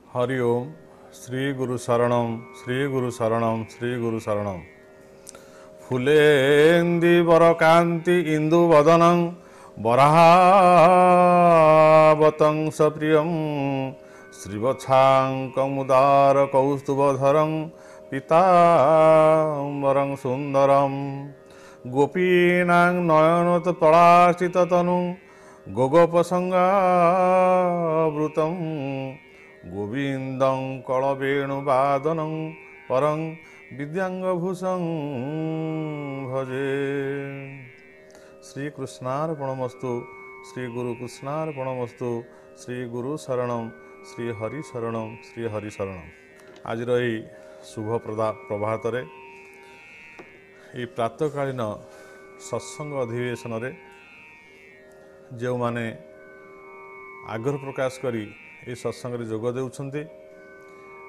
हरि ओम श्री गुरु शरणम श्री गुरु शरणम श्री गुरु शरणम फुलेन्दी वरकांति इंदु वदनं वराहवतं सप्रियं श्रीवत्साङ्कमुदार कौस्तुभधरं पीताम्बरं सुंदरम गोपीनां नयनोत्पलार्चिततनुं गोगोपसंगावृतं गोविंदं कलवेणुवादनं परं विद्यांगभूषं भजे। श्री कृष्णार्पणमस्तु श्री गुरु कृष्णार्पणमस्तु श्री गुरु शरणम श्री हरि शरणम श्री हरि शरणम। आज शुभ प्रभात रे ये प्रातकालीन सत्संग अधिवेशन रे जो माने आग्रह प्रकाश करी ये सत्संग रे जोग देउछन्ति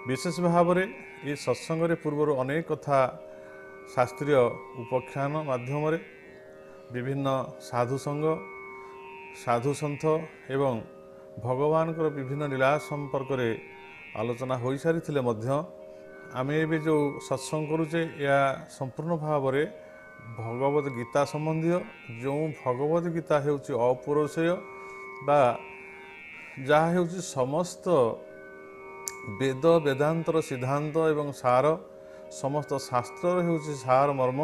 विशेष भाव में ये सत्संग रे पूर्वर अनेक कथा शास्त्रीय उपाख्यान माध्यम रे विभिन्न साधु संग साधु सन्थ एवं भगवान विभिन्न लीला संपर्क रे आलोचना हो सारी आमे एबे जो सत्संग करुचे या संपूर्ण भाव में भगवद गीता संबंधी जो भगवद गीता हेउची अपौरुषेय बा जहाँ हेउची समस्त वेद वेदांतर सिद्धांत एवं सार समस्त शास्त्र हेउची सार मर्म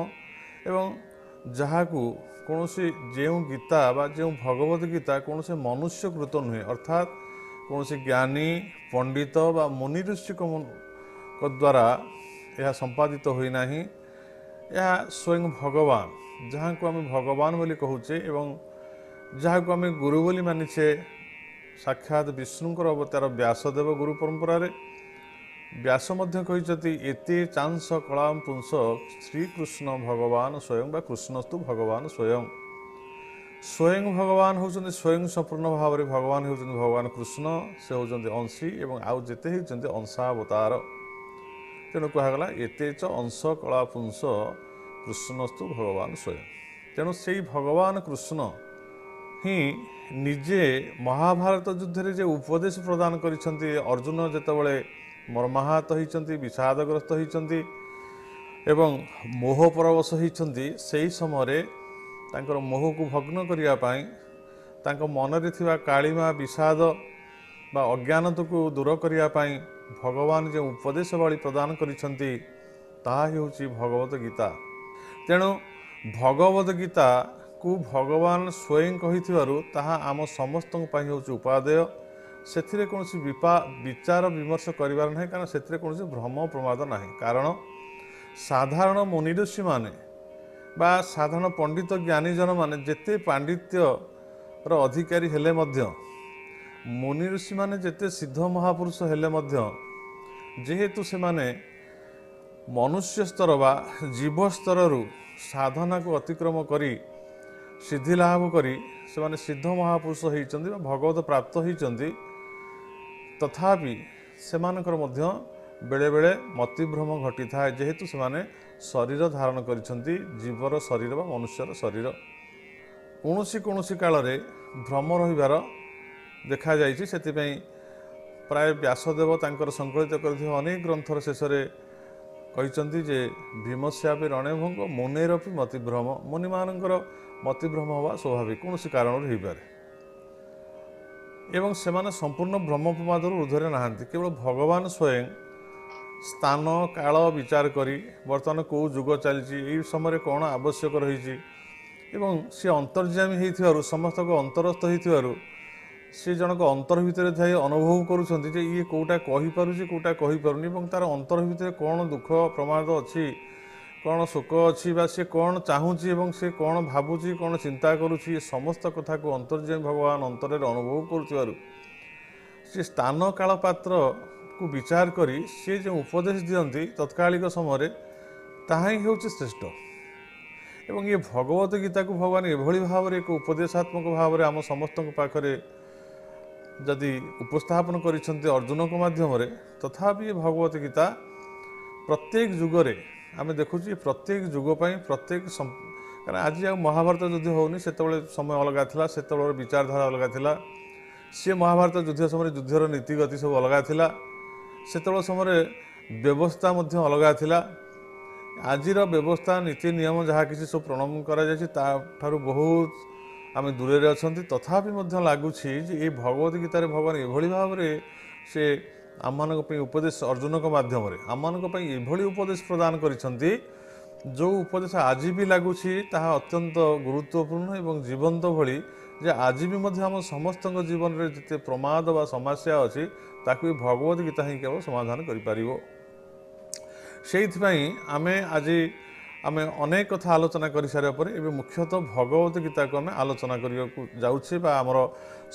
एवं जहाँ को कौनसी जो गीता बा जो भगवद गीता कौनसी मनुष्यकृत नुहे अर्थात कौनसी ज्ञानी पंडित बा मुनि ऋषि द्वारा यह संपादित होना ही यह स्वयं भगवान जहाँ को आम भगवान बोली कहूचे एवं जहाँ को आम गुरु बोली मानिछे साक्षात विष्णुंकर अवतार व्यासदेव गुरु परंपरा रे व्यास मध्य कहिछति एते चांस कलाम पुंस श्रीकृष्ण भगवान स्वयं बा कृष्णस्तु भगवान स्वयं स्वयं भगवान होउछन्ति स्वयं संपूर्ण भाव में भगवान होउछन्ति भगवान कृष्ण से होउछन्ति अंशी एवं आउ जेते होउछन्ति अंशावतार तेणु कहगला एते च अंश कला पुंस कृष्णस्तु भगवान स्वयं तेणु से भगवान कृष्ण ही निजे महाभारत युद्ध रे जे उपदेश प्रदान करिसंती अर्जुन जेतेबेले मर्माहत होइचंती विषादग्रस्त होइचंती एवं मोह परवश होइचंती सेही समय तांकर मोह को भग्न करिया पाई तांको मनरे थिबा कालीमा विषाद बा अज्ञानता को दूर करिया पाई भगवान जो उपदेश वाली प्रदान करिसंती ताहा हेउची भगवत गीता। तेणु भगवत गीता को भगवान स्वयं कहिथिबारु ताहा आम समस्त होउची उपादेय सेथिरे कोनसी विचार विमर्श करिवार नहीं कारण सेथिरे कोनसी भ्रम प्रमाद नहीं कारण साधारण मुनि ऋषि माने बा साधारण पंडित ज्ञानी जन माने जेते पांडित्य अधिकारी हेले मध्य मुनि ऋषि माने जेते सिद्ध महापुरुष हेले मध्य जेहेतु से माने मनुष्य स्तर बा जीव स्तर साधना को अतिक्रम करी सिद्धि लाभ करी से माने सिद्ध महापुरुष होइचंती बा भगवत प्राप्त होइचंती तथापि सेमानकर मध्य बेले बेले मतिभ्रम घटी था जेहेतु से माने शरीर धारण करिसंती जीवर शरीर बा मनुष्यर शरीर कौनसी कौनसी काल रे भ्रम रहिबार देखा जाइछि सेतिपई प्राय व्यासदेव तांकर संकलित करथिबा अनेक ग्रंथर शेष रे कहिसंती जे भीमस्यापि रणभंग मुनेरपि मतिभ्रम मुनि मानकर मतिभ्रम हवा स्वाभाविक कौनसी कारण रही पारे एवं सेमाने संपूर्ण भ्रम प्रमादर ऊर्ध्वरे नाहांती केवल भगवान स्वयं स्थान काल विचार करी वर्तमान कौ जुग चलती यही समय कौन आवश्यक रही एवं सी अंतर्यामी होइथिबारु समस्त को अंतरस्थ होइथिबारु सी जनक अंतर भितर थाई अनुभव करुछंती जे ये कोटा कहि पारुछि कोटा कहि पारुनी एवं तार अंतर भितर कौन दुख प्रमाद अछि कौन शोक अच्छी सी कौन चाहूँगी एवं से कौन भावुची कौन चिंता करुँची समस्त कथा को अंतर्यामी भगवान अंतर अनुभव करुथिबारु से स्थान काल पात्र को विचार करी सी जो उपदेश दियंती तत्कालिक समय ताहा ही होउछि श्रेष्ठ एवं ये भगवत गीता को भगवान एभली भाव में एक उपदेशात्मक भाव में आम समस्त पाखरे जदि उपस्थापन करिसंती अर्जुन को माध्यम तथापि भगवत गीता प्रत्येक जुगरे आम देखुची प्रत्येक जुग प्रत्येक कारण आज महाभारत युद्ध होनी से समय अलग था से विचारधारा अलग था सी महाभारत युद्ध समय युद्धर नीतिगति सब अलग था ସେତେବେଳେ ସମୟରେ ବ୍ୟବସ୍ଥା ମଧ୍ୟ ଅଲଗା ଥିଲା। ଆଜିର ବ୍ୟବସ୍ଥା ନୀତି ନିୟମ ଯାହା କିଛି ସବୁ ପ୍ରଣୟନ କରାଯାଇଛି ତାଠାରୁ ବହୁତ ଆମେ ଦୂରରେ ଅଛନ୍ତି। ତଥାପି ମଧ୍ୟ ଲାଗୁଛି ଯେ ଏଇ ଭଗବତ ଗୀତାରେ ଭଗବାନ ଏଭଳି ଭାବରେ ସେ ଆମମାନଙ୍କ ପାଇଁ ଉପଦେଶ ଅର୍ଜୁନଙ୍କ ମାଧ୍ୟମରେ ଆମମାନଙ୍କ ପାଇଁ ଏଭଳି ଉପଦେଶ ପ୍ରଦାନ କରିଛନ୍ତି, ଯେଉଁ ଉପଦେଶ ଆଜି ବି ଲାଗୁଛି ତାହା ଅତ୍ୟନ୍ତ ଗୁରୁତ୍ୱପୂର୍ଣ୍ଣ ଏବଂ ଜୀବନ୍ତ ଭଳି, ଯେ ଆଜି ବି ମଧ୍ୟ ଆମ ସମସ୍ତଙ୍କ ଜୀବନରେ ଯେତେ ପ୍ରମାଦ ବା ସମସ୍ୟା ଅଛି ତାକୁ ବି ଭଗବତ ଗୀତା ହିଁ କେବଳ ସମାଧାନ କରିପାରିବ। ସେଇଥିପାଇଁ ଆଜି ଆମେ ଅନେକ କଥା ଆଲୋଚନା କରିସାରିବା ପରେ ଏବେ ମୁଖ୍ୟତଃ ଭଗବତ ଗୀତାକୁ ଆମେ ଆଲୋଚନା କରିବାକୁ ଯାଉଛେ ବା ଆମର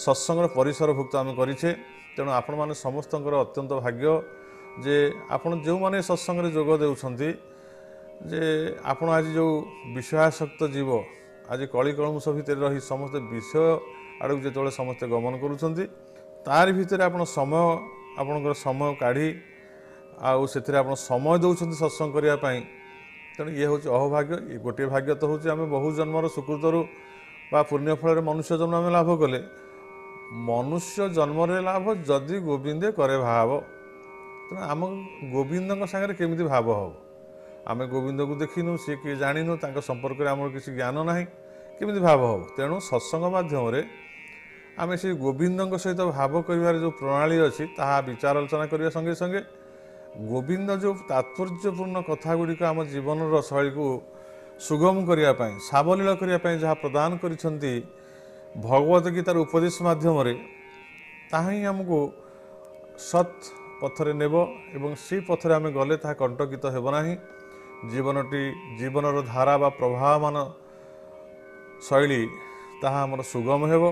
ସତ୍ସଙ୍ଗର ପରିସରଭୁକ୍ତ ଆମେ କରିଛେ। ତେଣୁ ଆପଣମାନେ ସମସ୍ତଙ୍କର ଅତ୍ୟନ୍ତ ଭାଗ୍ୟ ଯେ ଆପଣ ଯେଉଁମାନେ ସତ୍ସଙ୍ଗରେ ଯୋଗ ଦେଉଛନ୍ତି, ଯେ ଆପଣ ଆଜି ଯେଉଁ ବିଷୟାସକ୍ତ ଜୀବ ଆଜି କଳିକଳମୁଷ ଭିତରେ ରହି ସମସ୍ତେ ବିଷୟ ଆଡ଼କୁ ଯେତେବେଳେ ସମସ୍ତେ ଗମନ କରୁଛନ୍ତି, ତାରି ଭିତରେ ଆପଣ ଆପଣଙ୍କର ସମୟ କାଢ଼ି ଆଉ ସେଥିରେ ଆପଣ ସମୟ ଦେଉଛନ୍ତି ସତ୍ସଙ୍ଗ କରିବା ପାଇଁ। ତେଣୁ ଇଏ ହେଉଛି ଅହଭାଗ୍ୟ। ଗୋଟିଏ ଭାଗ୍ୟ ତ ହେଉଛି ଆମେ ବହୁ ଜନ୍ମର ସୁକୃତରୁ ବା ପୁଣ୍ୟ ଫଳରେ ମନୁଷ୍ୟ ଜନ୍ମ ଆମେ ଲାଭ କଲେ। ମନୁଷ୍ୟ ଜନ୍ମରେ ଲାଭ ଯଦି ଗୋବିନ୍ଦେ କରେ ଭାବ। ତେଣୁ ଆମ ଗୋବିନ୍ଦଙ୍କ ସାଙ୍ଗରେ କେମିତି ଭାବ ହେବ? ଆମେ ଗୋବିନ୍ଦକୁ ଦେଖିନୁ, ସିଏ କିଏ ଜାଣିନୁ, ତାଙ୍କ ସମ୍ପର୍କରେ ଆମର କିଛି ଜ୍ଞାନ ନାହିଁ, କେମିତି ଭାବ ହେବ? ତେଣୁ ସତ୍ସଙ୍ଗ ମାଧ୍ୟମରେ ଆମେ ସେଇ ଗୋବିନ୍ଦଙ୍କ ସହିତ ଭାବ କରିବାର ଯେଉଁ ପ୍ରଣାଳୀ ଅଛି ତାହା ବିଚାର ଆଲୋଚନା କରିବା ସଙ୍ଗେ ସଙ୍ଗେ ଗୋବିନ୍ଦ ଯେଉଁ ତାତ୍ପର୍ଯ୍ୟପୂର୍ଣ୍ଣ କଥା ଗୁଡ଼ିକ ଆମ ଜୀବନର ଶୈଳୀକୁ ସୁଗମ କରିବା ପାଇଁ, ସାବଲୀଳ କରିବା ପାଇଁ ଯାହା ପ୍ରଦାନ କରିଛନ୍ତି ଭଗବତ ଗୀତାର ଉପଦେଶ ମାଧ୍ୟମରେ, ତାହା ହିଁ ଆମକୁ ସତ୍ ପଥରେ ନେବ ଏବଂ ସେହି ପଥରେ ଆମେ ଗଲେ ତାହା କଣ୍ଟକିତ ହେବ ନାହିଁ। ଜୀବନର ଧାରା ବା ପ୍ରବାହମାନ ଶୈଳୀ ତାହା ଆମର ସୁଗମ ହେବ,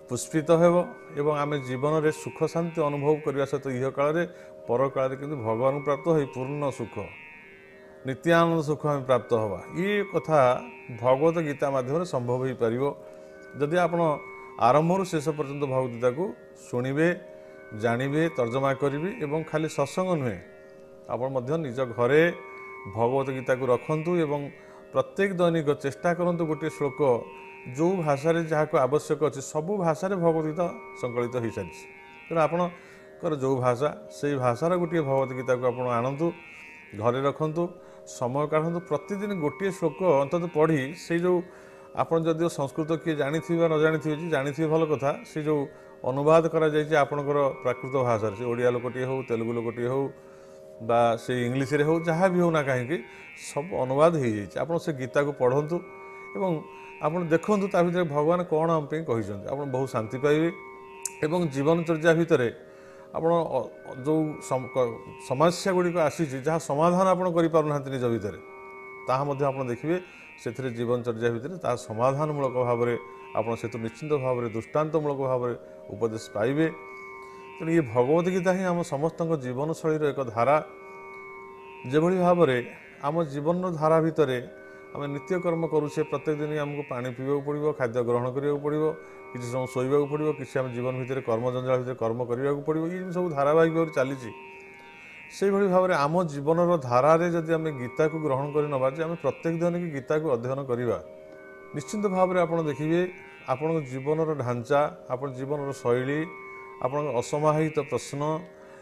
ପୁଷ୍ପିତ ହେବ ଏବଂ ଆମେ ଜୀବନରେ ସୁଖ ଶାନ୍ତି ଅନୁଭବ କରିବା ସହିତ ଇହ କାଳରେ ପରକାଳରେ କିନ୍ତୁ ଭଗବାନଙ୍କୁ ପ୍ରାପ୍ତ ହୋଇ ପୂର୍ଣ୍ଣ ସୁଖ ନିତ୍ୟାନନ୍ଦ ସୁଖ ଆମେ ପ୍ରାପ୍ତ ହେବା। ଇଏ କଥା ଭଗବତ ଗୀତା ମାଧ୍ୟମରେ ସମ୍ଭବ ହୋଇପାରିବ ଯଦି ଆପଣ ଆରମ୍ଭରୁ ଶେଷ ପର୍ଯ୍ୟନ୍ତ ଭଗବତ ଗୀତାକୁ ଶୁଣିବେ, ଜାଣିବେ, ତର୍ଜମା କରିବେ ଏବଂ ଖାଲି ସତ୍ସଙ୍ଗ ନୁହେଁ, ଆପଣ ମଧ୍ୟ ନିଜ ଘରେ ଭଗବତ ଗୀତାକୁ ରଖନ୍ତୁ ଏବଂ ପ୍ରତ୍ୟେକ ଦୈନିକ ଚେଷ୍ଟା କରନ୍ତୁ ଗୋଟିଏ ଶ୍ଲୋକ ଯେଉଁ ଭାଷାରେ ଯାହାକୁ ଆବଶ୍ୟକ ଅଛି, ସବୁ ଭାଷାରେ ଭଗବତ ଗୀତା ସଂକଳିତ ହୋଇସାରିଛି। ତେଣୁ ଆପଣଙ୍କର ଯେଉଁ ଭାଷା, ସେଇ ଭାଷାର ଗୋଟିଏ ଭଗବତ ଗୀତାକୁ ଆପଣ ଆଣନ୍ତୁ, ଘରେ ରଖନ୍ତୁ, ସମୟ କାଢ଼ନ୍ତୁ, ପ୍ରତିଦିନ ଗୋଟିଏ ଶ୍ଲୋକ ଅନ୍ତତଃ ପଢ଼ି ସେଇ ଯେଉଁ ଆପଣ ଯଦିଓ ସଂସ୍କୃତ କିଏ ଜାଣିଥିବେ ବା ନ ଜାଣିଥିବେ, ଜାଣିଥିବେ ଭଲ କଥା, ସେ ଯେଉଁ ଅନୁବାଦ କରାଯାଇଛି ଆପଣଙ୍କର ପ୍ରାକୃତ ଭାଷାରେ, ସେ ଓଡ଼ିଆ ଲୋକଟିଏ ହେଉ, ତେଲୁଗୁ ଲୋକଟିଏ ହେଉ ବା ସେ ଇଂଲିଶରେ ହେଉ, ଯାହା ବି ହେଉ ନା କାହିଁକି ସବୁ ଅନୁବାଦ ହୋଇଯାଇଛି। ଆପଣ ସେ ଗୀତାକୁ ପଢ଼ନ୍ତୁ ଏବଂ ଆପଣ ଦେଖନ୍ତୁ ତା ଭିତରେ ଭଗବାନ କ'ଣ ଆମ ପାଇଁ କହିଛନ୍ତି। ଆପଣ ବହୁତ ଶାନ୍ତି ପାଇବେ ଏବଂ ଜୀବନଚର୍ଯ୍ୟା ଭିତରେ ଆପଣ ଯେଉଁ ସମସ୍ୟା ଗୁଡ଼ିକ ଆସିଛି, ଯାହା ସମାଧାନ ଆପଣ କରିପାରୁନାହାନ୍ତି ନିଜ ଭିତରେ, ତାହା ମଧ୍ୟ ଆପଣ ଦେଖିବେ ସେଥିରେ ଜୀବନଚର୍ଯ୍ୟା ଭିତରେ ତାହା ସମାଧାନମୂଳକ ଭାବରେ ଆପଣ ସେଥିରୁ ନିଶ୍ଚିନ୍ତ ଭାବରେ ଦୃଷ୍ଟାନ୍ତମୂଳକ ଭାବରେ ଉପଦେଶ ପାଇବେ। ତେଣୁ ଇଏ ଭଗବତ ଗୀତା ହିଁ ଆମ ସମସ୍ତଙ୍କ ଜୀବନଶୈଳୀର ଏକ ଧାରା। ଯେଭଳି ଭାବରେ ଆମ ଜୀବନର ଧାରା ଭିତରେ ଆମେ ନିତ୍ୟକର୍ମ କରୁଛେ, ପ୍ରତ୍ୟେକ ଦିନ ଆମକୁ ପାଣି ପିଇବାକୁ ପଡ଼ିବ, ଖାଦ୍ୟ ଗ୍ରହଣ କରିବାକୁ ପଡ଼ିବ, କିଛି ସମୟ ଶୋଇବାକୁ ପଡ଼ିବ, କିଛି ଆମ ଜୀବନ ଭିତରେ କର୍ମଜଞ୍ଜାଳ ଭିତରେ କର୍ମ କରିବାକୁ ପଡ଼ିବ, ଏ ସବୁ ଧାରାବାହିକ ଭାବରେ ଚାଲିଛି। ସେଇଭଳି ଭାବରେ ଆମ ଜୀବନର ଧାରାରେ ଯଦି ଆମେ ଗୀତାକୁ ଗ୍ରହଣ କରି ନେବା, ଯେ ଆମେ ପ୍ରତ୍ୟେକ ଦୈନିକ ଗୀତାକୁ ଅଧ୍ୟୟନ କରିବା, ନିଶ୍ଚିନ୍ତ ଭାବରେ ଆପଣ ଦେଖିବେ ଆପଣଙ୍କ ଜୀବନର ଢାଞ୍ଚା, ଆପଣଙ୍କ ଜୀବନର ଶୈଳୀ, ଆପଣଙ୍କ ଅସମାହିତ ପ୍ରଶ୍ନ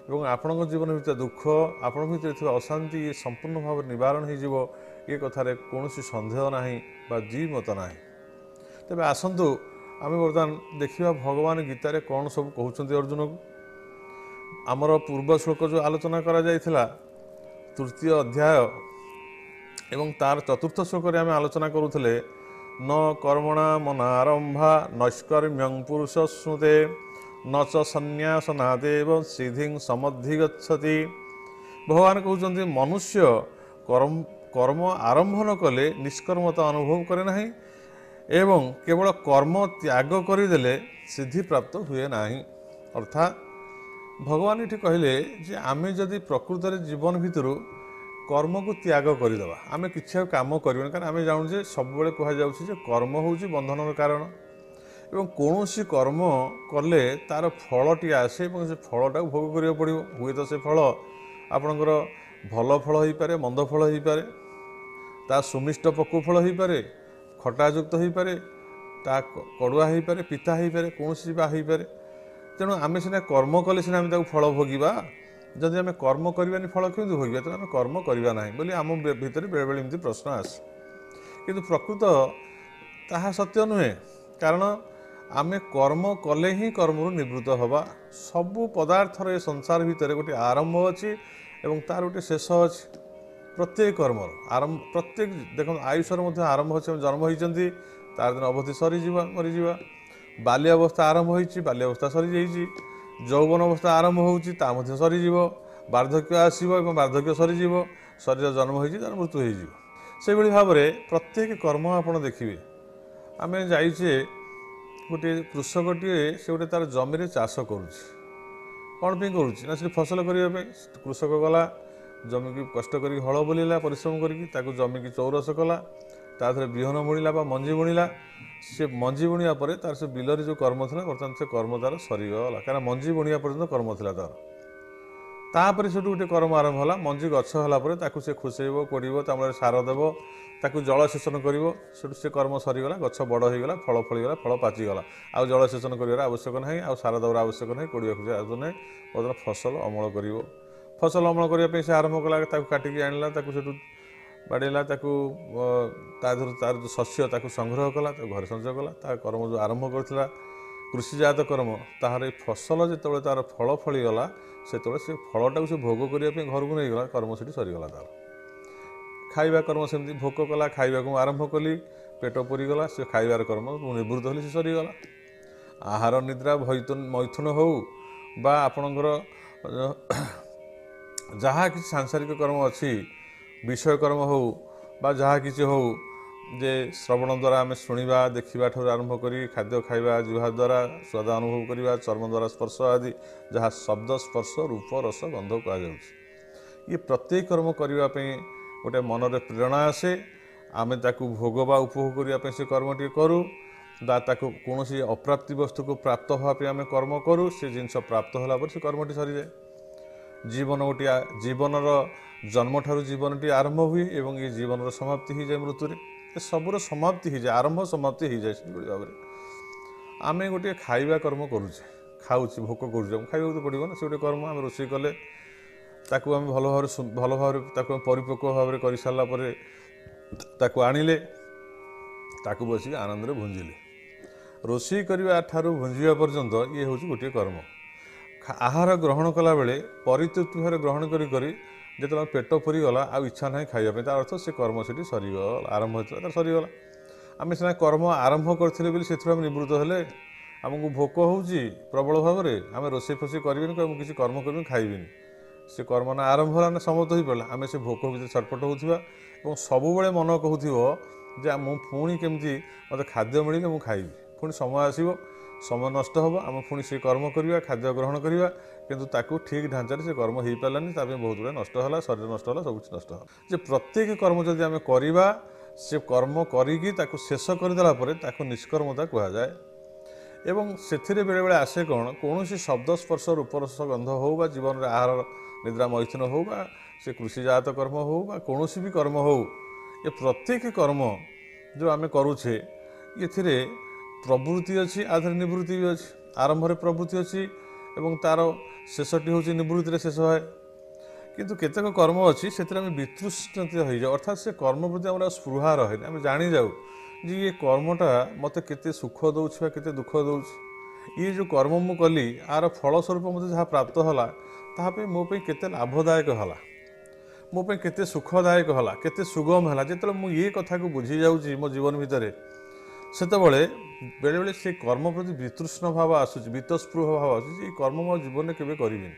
ଏବଂ ଆପଣଙ୍କ ଜୀବନ ଭିତରେ ଦୁଃଖ, ଆପଣଙ୍କ ଭିତରେ ଥିବା ଅଶାନ୍ତି ଇଏ ସମ୍ପୂର୍ଣ୍ଣ ଭାବରେ ନିବାରଣ ହୋଇଯିବ। ଏ କଥାରେ କୌଣସି ସନ୍ଦେହ ନାହିଁ ବା ଦ୍ୱିମତ ନାହିଁ। ତେବେ ଆସନ୍ତୁ ଆମେ ବର୍ତ୍ତମାନ ଦେଖିବା ଭଗବାନ ଗୀତାରେ କ'ଣ ସବୁ କହୁଛନ୍ତି ଅର୍ଜୁନକୁ। ଆମର ପୂର୍ବ ଶ୍ଲୋକ ଯେଉଁ ଆଲୋଚନା କରାଯାଇଥିଲା ତୃତୀୟ ଅଧ୍ୟାୟ ଏବଂ ତାର ଚତୁର୍ଥ ଶ୍ଲୋକରେ ଆମେ ଆଲୋଚନା କରୁଥିଲେ, ନ କର୍ମଣା ମନାରମ୍ଭା ନୈଷ୍କର୍ମ୍ୟଂ ପୁରୁଷ ସ୍ମୃତେ ନ ଚ ସନ୍ନ୍ୟାସନାଦେବ ସିଦ୍ଧିଂ ସମଧିଗଚ୍ଛତି। ଭଗବାନ କହୁଛନ୍ତି ମନୁଷ୍ୟ କର୍ମ ଆରମ୍ଭ ନ କଲେ ନିଷ୍କର୍ମତା ଅନୁଭବ କରେ ନାହିଁ ଏବଂ କେବଳ କର୍ମ ତ୍ୟାଗ କରିଦେଲେ ସିଦ୍ଧି ପ୍ରାପ୍ତ ହୁଏ ନାହିଁ। ଅର୍ଥାତ୍ ଭଗବାନ ଏଠି କହିଲେ ଯେ ଆମେ ଯଦି ପ୍ରକୃତରେ ଜୀବନ ଭିତରୁ କର୍ମକୁ ତ୍ୟାଗ କରିଦେବା, ଆମେ କିଛି ଆଉ କାମ କରିବାନି। କାରଣ ଆମେ ଜାଣୁ ଯେ ସବୁବେଳେ କୁହାଯାଉଛି ଯେ କର୍ମ ହେଉଛି ବନ୍ଧନର କାରଣ ଏବଂ କୌଣସି କର୍ମ କଲେ ତା'ର ଫଳଟିଏ ଆସେ ଏବଂ ସେ ଫଳଟାକୁ ଭୋଗ କରିବାକୁ ପଡ଼ିବ। ହୁଏତ ସେ ଫଳ ଆପଣଙ୍କର ଭଲ ଫଳ ହୋଇପାରେ, ମନ୍ଦ ଫଳ ହୋଇପାରେ, ତା ସୁମିଷ୍ଟ ପକ୍ୱ ଫଳ ହୋଇପାରେ, ଖଟାଯୁକ୍ତ ହୋଇପାରେ, ତା କଡ଼ୁଆ ହୋଇପାରେ, ପିତା ହୋଇପାରେ, କୌଣସି ବା ହୋଇପାରେ। ତେଣୁ ଆମେ ସିନା କର୍ମ କଲେ ସିନା ଆମେ ତାକୁ ଫଳ ଭୋଗିବା, ଯଦି ଆମେ କର୍ମ କରିବାନି ଫଳ କେମିତି ଭୋଗିବା, ତେଣୁ ଆମେ କର୍ମ କରିବା ନାହିଁ ବୋଲି ଆମ ଭିତରେ ବେଳେବେଳେ ଏମିତି ପ୍ରଶ୍ନ ଆସେ। କିନ୍ତୁ ପ୍ରକୃତ ତାହା ସତ୍ୟ ନୁହେଁ, କାରଣ ଆମେ କର୍ମ କଲେ ହିଁ କର୍ମରୁ ନିବୃତ୍ତ ହେବା। ସବୁ ପଦାର୍ଥର ଏ ସଂସାର ଭିତରେ ଗୋଟିଏ ଆରମ୍ଭ ଅଛି ଏବଂ ତାର ଗୋଟିଏ ଶେଷ ଅଛି। ପ୍ରତ୍ୟେକ କର୍ମର ଆରମ୍ଭ, ପ୍ରତ୍ୟେକ ଦେଖନ୍ତୁ ଆୟୁଷର ମଧ୍ୟ ଆରମ୍ଭ ଅଛି। ଆମେ ଜନ୍ମ ହୋଇଛନ୍ତି, ତାର ଦିନ ଅବଧି ସରିଯିବା, ମରିଯିବା। ବାଲ୍ୟ ଅବସ୍ଥା ଆରମ୍ଭ ହୋଇଛି, ବାଲ୍ୟ ଅବସ୍ଥା ସରିଯାଇଛି। ଯୌବନ ଅବସ୍ଥା ଆରମ୍ଭ ହେଉଛି, ତା ମଧ୍ୟ ସରିଯିବ। ବାର୍ଦ୍ଧକ୍ୟ ଆସିବ ଏବଂ ବାର୍ଦ୍ଧକ୍ୟ ସରିଯିବ। ଶରୀର ଜନ୍ମ ହୋଇଛି, ତାର ମୃତ୍ୟୁ ହୋଇଯିବ। ସେହିଭଳି ଭାବରେ ପ୍ରତ୍ୟେକ କର୍ମ ଆପଣ ଦେଖିବେ। ଆମେ ଯାଇଛେ, ଗୋଟିଏ କୃଷକଟିଏ ସେ ଗୋଟେ ତାର ଜମିରେ ଚାଷ କରୁଛି। କ'ଣ ପାଇଁ କରୁଛି ନା, ସେଠି ଫସଲ କରିବା ପାଇଁ। କୃଷକ ଗଲା, ଜମିକି କଷ୍ଟ କରିକି ହଳ ବୁଲିଲା, ପରିଶ୍ରମ କରିକି ତାକୁ ଜମିକି ଚୌରସ କଲା, ତା ଦେହରେ ବିହନ ବୁଣିଲା ବା ମଞ୍ଜି ବୁଣିଲା। ସେ ମଞ୍ଜି ବୁଣିବା ପରେ ତାର ସେ ବିଲରେ ଯେଉଁ କର୍ମ ଥିଲା, ବର୍ତ୍ତମାନ ସେ କର୍ମ ତାର ସରିଗଲା, କାରଣ ମଞ୍ଜି ବୁଣିବା ପର୍ଯ୍ୟନ୍ତ କର୍ମ ଥିଲା ତାର। ତାପରେ ସେଠୁ ଗୋଟେ କର୍ମ ଆରମ୍ଭ ହେଲା। ମଞ୍ଜି ଗଛ ହେଲା ପରେ ତାକୁ ସେ ଖୁସେଇବ, କୋଡ଼ିବ, ତା ମୂଳରେ ସାର ଦେବ, ତାକୁ ଜଳସେଚନ କରିବ। ସେଠୁ ସେ କର୍ମ ସରିଗଲା, ଗଛ ବଡ଼ ହୋଇଗଲା, ଫଳ ଫଳିଗଲା, ଫଳ ପାଚିଗଲା। ଆଉ ଜଳସେଚନ କରିବାର ଆବଶ୍ୟକ ନାହିଁ, ଆଉ ସାର ଦେବାର ଆବଶ୍ୟକ ନାହିଁ, କୋଡ଼ିବାକୁ ଆବଶ୍ୟକ ନାହିଁ। ବର୍ତ୍ତମାନ ଫସଲ ଅମଳ କରିବ। ଫସଲ ଅମଳ କରିବା ପାଇଁ ସେ ଆରମ୍ଭ କଲା, ତାକୁ କାଟିକି ଆଣିଲା, ତାକୁ ସେଠୁ ବାଡ଼େଇଲା, ତାକୁ ତା ଦେହରୁ ତାର ଯେଉଁ ଶସ୍ୟ ତାକୁ ସଂଗ୍ରହ କଲା, ତାକୁ ଘରେ ସଞ୍ଚୟ କଲା। ତା କର୍ମ ଯେଉଁ ଆରମ୍ଭ କରିଥିଲା କୃଷିଜାତ କର୍ମ, ତାହାର ଏଇ ଫସଲ ଯେତେବେଳେ ତାର ଫଳ ଫଳିଗଲା, ସେତେବେଳେ ସେ ଫଳଟାକୁ ସେ ଭୋଗ କରିବା ପାଇଁ ଘରକୁ ନେଇଗଲା, କର୍ମ ସେଠି ସରିଗଲା ତାର। ଖାଇବା କର୍ମ ସେମିତି, ଭୋକ କଲା, ଖାଇବାକୁ ଆରମ୍ଭ କଲି, ପେଟ ପୁରିଗଲା, ସେ ଖାଇବାର କର୍ମ ନିବୃତ୍ତ ହେଲି, ସେ ସରିଗଲା। ଆହାର ନିଦ୍ରା ମୈଥୁନ ହେଉ ବା ଆପଣଙ୍କର ଯାହା କିଛି ସାଂସାରିକ କର୍ମ ଅଛି, ବିଷୟ କର୍ମ ହେଉ ବା ଯାହା କିଛି ହେଉ, ଯେ ଶ୍ରବଣ ଦ୍ୱାରା ଆମେ ଶୁଣିବା, ଦେଖିବା ଠାରୁ ଆରମ୍ଭ କରି ଖାଦ୍ୟ ଖାଇବା, ଜିହ୍ବା ଦ୍ୱାରା ସ୍ୱାଦ ଅନୁଭବ କରିବା, ଚର୍ମ ଦ୍ୱାରା ସ୍ପର୍ଶ ଆଦି, ଯାହା ଶବ୍ଦ, ସ୍ପର୍ଶ, ରୂପ, ରସ, ଗନ୍ଧ କୁହାଯାଉଛି। ଇଏ ପ୍ରତ୍ୟେକ କର୍ମ କରିବା ପାଇଁ ଗୋଟେ ମନରେ ପ୍ରେରଣା ଆସେ। ଆମେ ତାକୁ ଭୋଗ ବା ଉପଭୋଗ କରିବା ପାଇଁ ସେ କର୍ମଟିଏ କରୁ, ବା ତାକୁ କୌଣସି ଅପ୍ରାପ୍ତି ବସ୍ତୁକୁ ପ୍ରାପ୍ତ ହେବା ପାଇଁ ଆମେ କର୍ମ କରୁ। ସେ ଜିନିଷ ପ୍ରାପ୍ତ ହେଲା ପରେ ସେ କର୍ମଟି ସରିଯାଏ। ଜୀବନ ଗୋଟିଏ, ଜୀବନର ଜନ୍ମଠାରୁ ଜୀବନଟି ଆରମ୍ଭ ହୁଏ ଏବଂ ଏ ଜୀବନର ସମାପ୍ତି ହୋଇଯାଏ ମୃତ୍ୟୁରେ। ଏ ସବୁର ସମାପ୍ତି ହୋଇଯାଏ, ଆରମ୍ଭ ସମାପ୍ତି ହୋଇଯାଏ। ସେହିଭଳି ଭାବରେ ଆମେ ଗୋଟିଏ ଖାଇବା କର୍ମ କରୁଛେ, ଖାଉଛି, ଭୋକ କରୁଛେ, ଖାଇବାକୁ ତ ପଡ଼ିବ ନା। ସେ ଗୋଟେ କର୍ମ। ଆମେ ରୋଷେଇ କଲେ, ତାକୁ ଆମେ ଭଲ ଭାବରେ ତାକୁ ପରିପକ୍ୱ ଭାବରେ କରିସାରିଲା ପରେ ତାକୁ ଆଣିଲେ, ତାକୁ ବସିକି ଆନନ୍ଦରେ ଭୁଞ୍ଜିଲେ। ରୋଷେଇ କରିବା ଠାରୁ ଭୁଞ୍ଜିବା ପର୍ଯ୍ୟନ୍ତ ଇଏ ହେଉଛି ଗୋଟିଏ କର୍ମ। ଆହାର ଗ୍ରହଣ କଲାବେଳେ ପରିତୃପ୍ତି ଭାବରେ ଗ୍ରହଣ କରି କରି ଯେତେବେଳେ ପେଟ ପୁରିଗଲା, ଆଉ ଇଚ୍ଛା ନାହିଁ ଖାଇବା ପାଇଁ, ତାର ଅର୍ଥ ସେ କର୍ମ ସେଠି ସରିଗଲା। ଆରମ୍ଭ ହୋଇଥିଲା, ତାର ସରିଗଲା। ଆମେ ସିନା କର୍ମ ଆରମ୍ଭ କରିଥିଲେ ବୋଲି ସେଥିରୁ ଆମେ ନିବୃତ୍ତ ହେଲେ। ଆମକୁ ଭୋକ ହେଉଛି ପ୍ରବଳ ଭାବରେ, ଆମେ ରୋଷେଇ ଫୋଷେଇ କରିବେନି, ମୁଁ କିଛି କର୍ମ କରିବିନି, ଖାଇବିନି। ସେ କର୍ମ ନା ଆରମ୍ଭ ହେଲା ନା ସମାପ୍ତ ହୋଇପାରିଲା। ଆମେ ସେ ଭୋକ ଭିତରେ ଛଟପଟ ହେଉଥିବା ଏବଂ ସବୁବେଳେ ମନ କହୁଥିବ ଯେ ମୁଁ ପୁଣି କେମିତି ମୋତେ ଖାଦ୍ୟ ମିଳିଲେ ମୁଁ ଖାଇବି। ପୁଣି ସମୟ ଆସିବ, ସମୟ ନଷ୍ଟ ହେବ, ଆମେ ପୁଣି ସେ କର୍ମ କରିବା, ଖାଦ୍ୟ ଗ୍ରହଣ କରିବା, କିନ୍ତୁ ତାକୁ ଠିକ୍ ଢାଞ୍ଚାରେ ସେ କର୍ମ ହୋଇପାରିଲାନି। ତା ପାଇଁ ବହୁତ ଗୁଡ଼ିଏ ନଷ୍ଟ ହେଲା, ଶରୀର ନଷ୍ଟ ହେଲା, ସବୁକିଛି ନଷ୍ଟ ହେଲା। ଯେ ପ୍ରତ୍ୟେକ କର୍ମ ଯଦି ଆମେ କରିବା, ସେ କର୍ମ କରିକି ତାକୁ ଶେଷ କରିଦେଲା ପରେ ତାକୁ ନିଷ୍କର୍ମତା କୁହାଯାଏ। ଏବଂ ସେଥିରେ ବେଳେବେଳେ ଆସେ କ'ଣ, କୌଣସି ଶବ୍ଦ, ସ୍ପର୍ଶ, ରୂପରସ, ଗନ୍ଧ ହେଉ ବା ଜୀବନରେ ଆହାର ନିଦ୍ରା ମୈଥୁନ ହେଉ ବା ସେ କୃଷିଜାତ କର୍ମ ହେଉ ବା କୌଣସି ବି କର୍ମ ହେଉ, ଏ ପ୍ରତ୍ୟେକ କର୍ମ ଯେଉଁ ଆମେ କରୁଛେ, ଏଥିରେ ପ୍ରବୃତ୍ତି ଅଛି, ଆ ଦେହରେ ନିବୃତ୍ତି ବି ଅଛି। ଆରମ୍ଭରେ ପ୍ରବୃତ୍ତି ଅଛି ଏବଂ ତାର ଶେଷଟି ହେଉଛି ନିବୃତ୍ତିରେ ଶେଷ ହୁଏ। କିନ୍ତୁ କେତେକ କର୍ମ ଅଛି ସେଥିରେ ଆମେ ବିତୃଷ୍ଣିତ ହୋଇଯାଉ, ଅର୍ଥାତ୍ ସେ କର୍ମ ପ୍ରତି ଆମର ସ୍ପୃହା ରହେନି। ଆମେ ଜାଣିଯାଉ ଯେ ଇଏ କର୍ମଟା ମୋତେ କେତେ ସୁଖ ଦେଉଛି ବା କେତେ ଦୁଃଖ ଦେଉଛି। ଇଏ ଯେଉଁ କର୍ମ ମୁଁ କଲି, ଆର ଫଳସ୍ୱରୂପ ମୋତେ ଯାହା ପ୍ରାପ୍ତ ହେଲା, ତାହା ପାଇଁ ମୋ ପାଇଁ କେତେ ଲାଭଦାୟକ ହେଲା, ମୋ ପାଇଁ କେତେ ସୁଖଦାୟକ ହେଲା, କେତେ ସୁଗମ ହେଲା। ଯେତେବେଳେ ମୁଁ ଏ କଥାକୁ ବୁଝିଯାଉଛି ମୋ ଜୀବନ ଭିତରେ, ସେତେବେଳେ ବେଳେବେଳେ ସେ କର୍ମ ପ୍ରତି ବିତୃଷ୍ଣ ଭାବ ଆସୁଛି, ବୀତସ୍ପୃହ ଭାବ ଆସୁଛି। ଏ କର୍ମ ମୋ ଜୀବନରେ କେବେ କରିବିନି।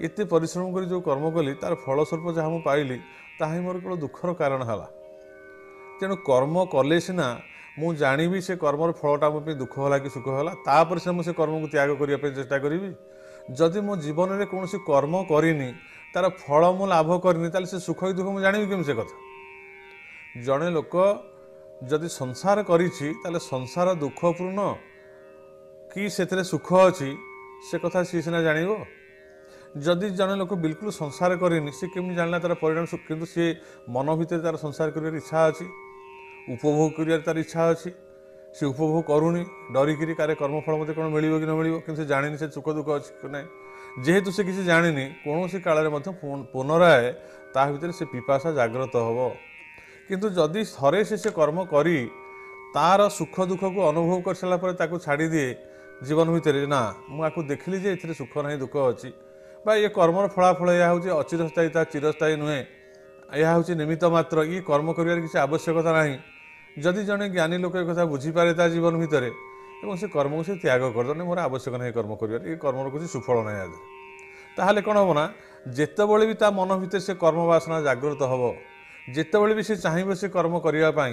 ଏତେ ପରିଶ୍ରମ କରି ଯେଉଁ କର୍ମ କଲି, ତାର ଫଳସ୍ୱରୂପ ଯାହା ମୁଁ ପାଇଲି, ତାହା ହିଁ ମୋର କେବଳ ଦୁଃଖର କାରଣ ହେଲା। ତେଣୁ କର୍ମ କଲେ ସିନା ମୁଁ ଜାଣିବି ସେ କର୍ମର ଫଳଟା ମୋ ପାଇଁ ଦୁଃଖ ହେଲା କି ସୁଖ ହେଲା, ତାପରେ ସିନା ମୁଁ ସେ କର୍ମକୁ ତ୍ୟାଗ କରିବା ପାଇଁ ଚେଷ୍ଟା କରିବି। ଯଦି ମୋ ଜୀବନରେ କୌଣସି କର୍ମ କରିନି, ତାର ଫଳ ମୁଁ ଲାଭ କରିନି, ତାହେଲେ ସେ ସୁଖ କି ଦୁଃଖ ମୁଁ ଜାଣିବି କେମିତି? ସେ କଥା, ଜଣେ ଲୋକ ଯଦି ସଂସାର କରିଛି, ତାହେଲେ ସଂସାର ଦୁଃଖପୂର୍ଣ୍ଣ କି ସେଥିରେ ସୁଖ ଅଛି, ସେ କଥା ସିଏ ସିନା ଜାଣିବ। ଯଦି ଜଣେ ଲୋକ ବିଲକୁଲ ସଂସାର କରିନି, ସେ କେମିତି ଜାଣିଲା ତାର ପରିଣାମ? କିନ୍ତୁ ସିଏ ମନ ଭିତରେ ତାର ସଂସାର କରିବାର ଇଚ୍ଛା ଅଛି, ଉପଭୋଗ କରିବାର ତାର ଇଚ୍ଛା ଅଛି, ସେ ଉପଭୋଗ କରୁନି, ଡରିକିରି କାରେ କର୍ମଫଳ ମୋତେ କ'ଣ ମିଳିବ କି ନ ମିଳିବ, କିନ୍ତୁ ସେ ଜାଣିନି ସେ ସୁଖ ଦୁଃଖ ଅଛି କି ନାହିଁ। जेहेतु से किसी जानी कौन काल में पुनराय ता भीतर से पिपासा जाग्रत हम किंतु जदि थरे से कर्म करी तार सुख दुख को अनुभव कर सारापर छाड़ी दिए जीवन भितर ना मुझे देखिली जे ए सुख ना दुख अच्छी बा ये कर्मर फलाफल यह हूँ अचिरस्थायी चिरस्थायी नुहे यह हूँ निमित्त मात्र ये कर्म कर किसी आवश्यकता ना जदि जड़े ज्ञानी लोक कथा बुझीपे ता जीवन भितर और से कर्म को से त्याग करदे मोर आवश्यक नहीं कर्म कर कर्मर कुछ सुफल ना ताहले कौन हम ना जितेबले भी ता मन भितर से कर्म वासना जागृत हम जितेबले भी से चाहिए से कर्म करने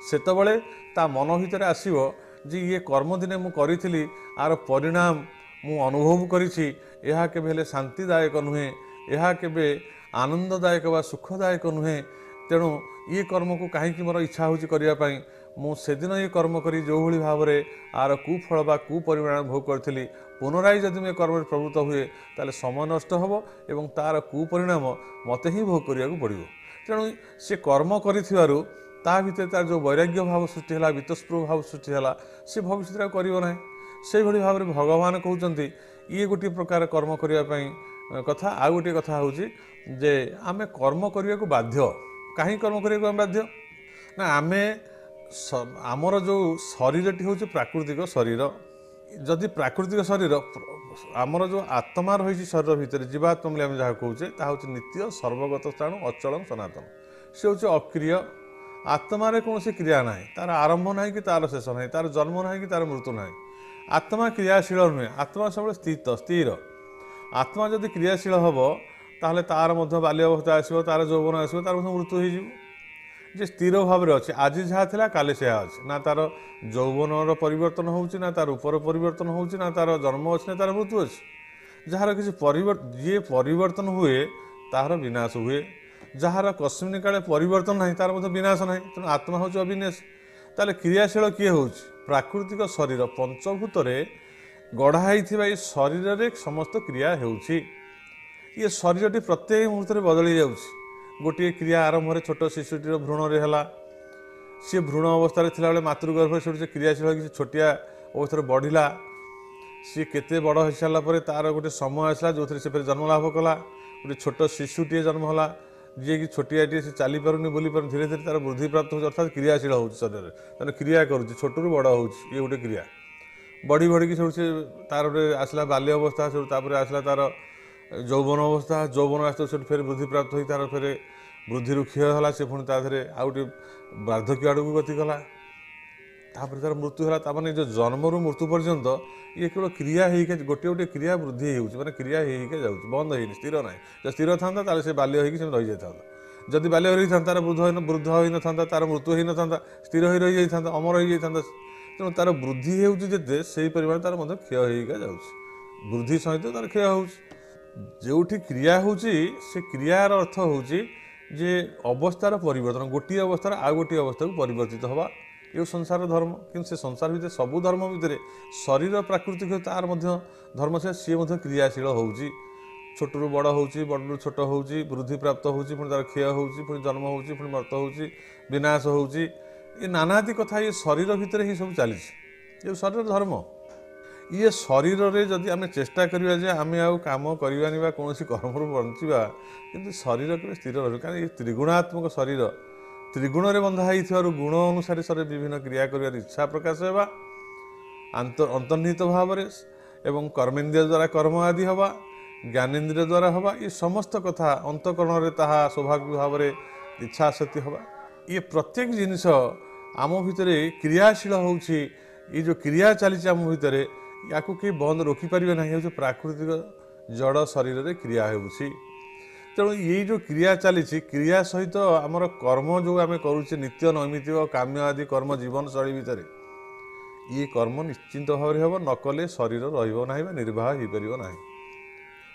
सेतबले ता मन भितर आसो जे ये कर्म दिने मु करी आर परिणाम मु अनुभव करिछि यह केबे शांतिदायक नुहे यह केबे आनंददायक व सुखदायक नुहे तेणु ये कर्म को कहीं मोर इच्छा होछि करिया पई मु सेदिन ये कर्म करी जो भली भाव रे आर कुफल बा कुपरिमाण भोग करथिली पुनराय जदि मैं कर्म प्रवृत्त हुए ताले समय नष्ट होबो एवं तार कुपरिणाम मते ही भोग करिया को पड़िबो तेणु से कर्म करिथिबारु ता भितर तार जो वैराग्य भाव सृष्टि है बीतस्पृह भाव सृष्टि है सी भविष्य करना से भाई भाव में भगवान कहते ये गोटे प्रकार कर्म करने कथा आ गोटे कथा हूँ जे आम कर्म करने को बाध्य कहीं कर्म करने को बाध्य ना आम आमर जो शरीरटी हूँ प्राकृतिक शरीर जदि प्राकृतिक शरीर आमर जो आत्मा रही शरीर भितर जीवात्मा बोली आम जहाँ कहे ताहा हूँ नित्य सर्वगत स्थाणु अचल सनातन से हूँ अक्रिय आत्मार कौन क्रिया ना तार आरंभ ना कि तार शेष ना तार जन्म ना कि तार मृत्यु ना आत्मा क्रियाशील नुहे आत्मा सब स्थित स्थिर आत्मा जदि क्रियाशील हम ताहले तार बाल्य अवस्था आसो तार यौवन आसो तार मृत्यु हो जे स्थिर भाव में अच्छे आज जहाँ था काली से अच्छे ना तार यौवन परिवर्तन होना ना तार रूपर परिवर्तन होना तार जन्म अच्छे ना तार मृत्यु अच्छे जार किसी जी परिवर्तन हुए तार विनाश हुए जार कस्मिन काले परिवर्तन ना तार विनाश ना तेणु आत्मा हूँ अविनाश ताले क्रियाशील किए हूँ प्राकृतिक शरीर पंचभूत गढ़ाई शरीर रे समस्त क्रिया होउछि ये शरीर प्रत्येक मुहूर्त बदली जाऊँ गोटे क्रिया आरंभ में छोट शिशुटीर भ्रूण रे हला सी भ्रूण अवस्था थिला बेले मातृगर्भ से क्रियाशील कि छोटिया अवस्था बढ़ला सी केते बड़ हो सारा पर तार गोटे समय आसला जो से फिर जन्म लाभ कला गोटे छोट शिशुटी जन्म होला जी कि छोटियाटी से चली पारुनी बोली पार धीरे धीरे तार वृद्धि प्राप्त हो अर्थात क्रियाशील हो शरीर तेना क्रिया करुच्ची छोटू बड़ हो ये गोटे क्रिया बढ़ी बढ़ी सब से तार गोटे आसला बाल्य अवस्था सब आसला तार यौवन अवस्था यौवन आस फिर वृद्धि प्राप्त हो तार फिर वृद्धि क्षय है से पुणी तारे आउ गोटे वार्धक्य आड़ को गति कला तापर तार मृत्यु है ताने जो जन्म रु मृत्यु पर्यंत ये केवल क्रिया होके गोटे गोटे क्रिया वृद्धि होने क्रिया होके जाऊँ बंद होनी स्थिर ना जब स्थिर था से बाल्य होगी रही जाता जदि बाल्य रही था तार वृद्ध हो न था तार मृत्यु हो न था स्थिर हो रही जाता अमर हो जाता तेणु तार वृद्धि होते से परिमाण तार क्षय होगा जाऊँ वृद्धि सहित तार क्षय हो जो क्रिया हो क्रियार अर्थ हूँ जे अवस्थार परिवर्तन गोटे अवस्था आउ गोटे अवस्था को परिवर्तित हवा ये संसार धर्म कि से संसार भितर सबू धर्म भितर शरीर प्राकृतिक तार धर्म से सी क्रियाशील होउची छोटू बड़ होउची बड़ू छोट होउची वृद्धि प्राप्त होउची पुणी तार क्षय होउची पुणी जन्म होउची पुणी मृत्यु होउची विनाश होउची ये नानादी कथा ये शरीर भितर ही सब चली ये शरीर धर्म ये शरीर रे जदि आम चेष्टा करिया जे आम आउ काम करवानी बा कौन कर्म बंचा किंतु शरीर के स्थिर रह कारण ये त्रिगुणात्मक शरीर त्रिगुण रे बंधा होई गुण अनुसार शरीर विभिन्न क्रिया कर इच्छा प्रकाश होगा अंतर्निहित भाव एवं कर्मेन्द्रिय द्वारा कर्म आदि हवा ज्ञानेन्द्रिय द्वारा हवा ये समस्त कथा अंतकरण रे ताहा स्वाभाविक भाव में इच्छा शक्ति हवा ये प्रत्येक जिनिस आम भितर क्रियाशील होउछि ये जो क्रिया चली आम भितर या कि बंद रोकीपारे ना ये प्राकृतिक जड़ शरीर रे क्रिया होउछि तेणु ये जो क्रिया चली क्रिया सहित आमर कर्म जो आम करुचे नित्य नैमित्तिक काम्य आदि कर्म जीवन शैली भितर ये कर्म निश्चिंत भाव में हम न कले शरीर रहा निर्वाह हो पार ना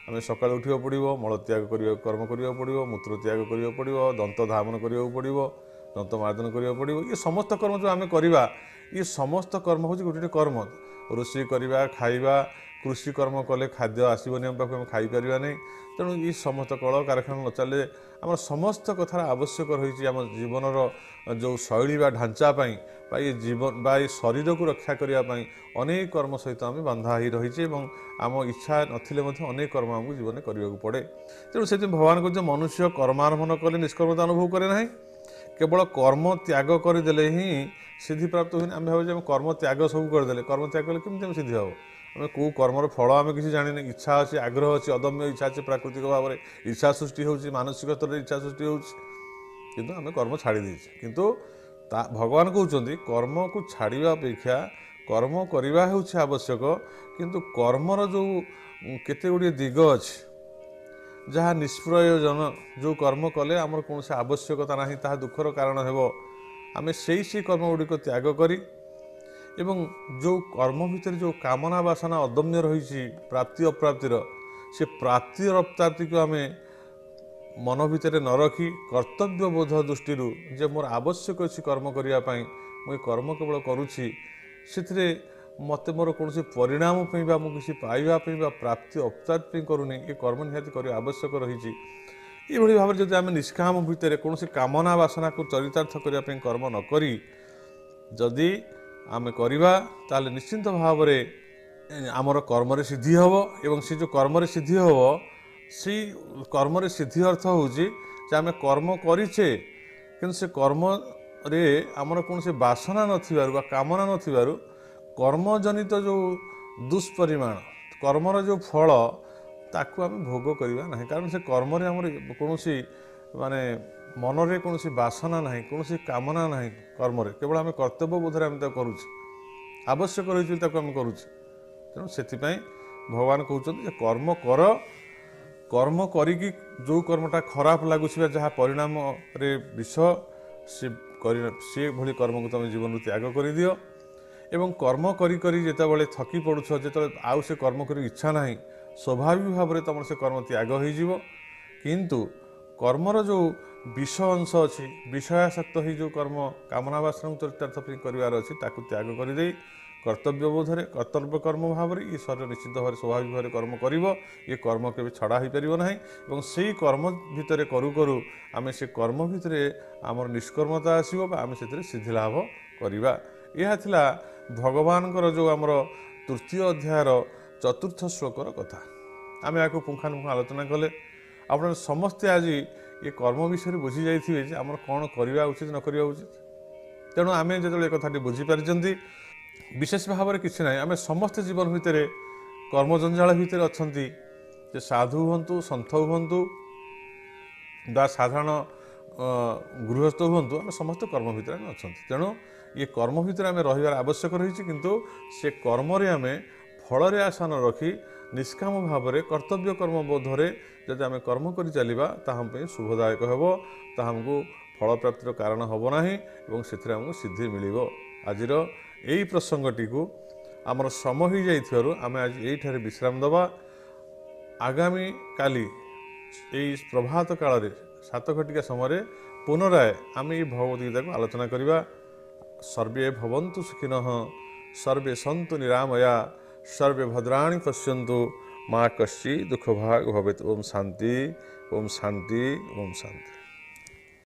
आम सका उठा पड़ो मल त्याग कर्म करा पड़ो मूत्र त्याग करा पड़ो दंत धामन करा पड़ो दंत मार्जन करा पड़ो ये समस्त कर्म जो आम करवा ये समस्त कर्म हूँ गोटे कर्म ରୋଷେଇ କରିବା ଖାଇବା कृषि कर्म कले खाद्य आसबनी आम पाक खाईपर नहीं तेणु ये समस्त कलकारखाना न चले आम समस्त कथार आवश्यक रही आम जीवनर जो शैली बा ढांचापी ये जीवन बा ये शरीर को रक्षा करने अनेक कर्म सहित आम बांधा ही रही आम इच्छा नथिले अनेक कर्म आमको जीवन करने को पड़े तेणु से भगवान को मनुष्य कर्मारंभ न कले निष्कर्मता अनुभव करे ना केवल कर्म त्याग करदे ही सिद्धि प्राप्त हुए आम भाव कर्म त्याग सब करदे कर्म त्याग कले केमी सिद्धि हम आम कौ कर्मर फल आम किसी जाने इच्छा अच्छी आग्रह अच्छी अदम्य इच्छा अच्छी प्राकृतिक भाव में इच्छा सृष्टि हो मानसिक स्तर में इच्छा सृष्टि हो आम कर्म छाड़ी देचे किंतु भगवान कहते कर्म को छाड़ा अपेक्षा कर्म करवा आवश्यक किंतु कर्मर जो केते गुड़िए दिग अच्छी जहाँ निष्प्रयोजन जो कर्म कले आमर कौन आवश्यकता ना ता दुखर कारण हो आम से कर्म गुड़िक त्याग करी एवं जो कर्म भितर जो कामना बासना अदम्य रही प्राप्ति अप्राप्तिर से प्राप्ति अप्राप्ति को आम मन भितर न रखी कर्तव्य बोध दृष्टि जे मोर आवश्यक अच्छी कर्म करने मुझे कर्म केवल करुँची से मत मोर कौन परिणाम मुझे पाइबापी प्राप्ति अप्राप्ति करूनी ये कर्म निहाती कर आवश्यक रही ये भाव में जब आम निष्काम भितर कौन कामना बासना को चरितार्थ करने कर्म नक जदि आम करवा ताले निश्चिंत भाव में आमर कर्म सिद्धि हम एवं से जो कर्म सिद्धि हम से कर्म सिद्धि अर्थ हूँ आम कर्म करें कि से कर्म रे आमर कौन से बासना ना कामना ना कर्मजनित जो दुष्परिमाण कर्मर जो फल ताकू आम भोग करवा ना कारण से कर्म आम कौन माने मन में कौन बासना ना कौन कामना ना कर्म केवल आम कर्तव्य बोधरे आम करुचे आवश्यक रही आम करुचे तेणु से भगवान कहते कर्म कर कर्म करी जो कर्मटा खराब लगुच जहाँ परिणाम रे विष सी भली कर्म को तुम जीवन त्याग कर दियो एवं कर्म करी करी जितेबाला थकी पड़ुछ जो आउ से कर्म कर इच्छा ना स्वाभाविक भाव में तुम से कर्म त्याग हो किंतु कर्मर जो विष अंश अच्छी विषयासक्त हो जो कर्म कामना बासना चरितार्थ करार अच्छी ताकू त्याग करदे कर्तव्य बोधरे कर्तव्य कर्म भाव में ये शरीर निश्चित भाव स्वाभाविक भाव कर्म कर ये कर्म के छड़ा हो पार ना से कर्म भितर करू करू आम से कर्म भितर आमर निष्कर्मता आसो आम से सिद्धि लाभ करवा यह भगवान जो आमर तृतीय अध्यायर चतुर्थ श्लोकर कथा आम या पुंखानुपुंख आलोचना कले आप समस्ते आज ये कर्म विषय बुझी जाइए आम कौन करवा उचित न करवा उचित तेणु आम जो कथाटी बुझीपारी विशेष भाव में किसी ना आम समस्त जीवन भितर कर्मजंजाल भितर अच्छा साधु हूँ सन्थ हूँ बा साधारण गृहस्थ हूँ आम समस्त कर्म भितर अच्छा तेणु ये कर्म भितर आम रही आवश्यक रही किंतु से कर्म आम फल आशा न रखी निष्काम भाव में कर्तव्य कर्म बोधरे जब आम कर्म कर चलवा ताहम शुभदायक हो ताहमको फल प्राप्तिर कारण हम ना से सिद्धि मिल आज यही प्रसंगटी को आमर समय हो जाइथिबारु आमे आज एठारे विश्राम दबा आगामी काली यही प्रभात काल 7 घटिका समय पुनराय आमे ये भगवद गीता को आलोचना करवा सर्वे भवन्तु सुखिनः सर्वे सन्तु निरामया सर्वे भद्राणि पश्यन्तु माँ कश्चित् दुःखभाग् भवेत्। ओम शांति ओम शांति ओम शांति।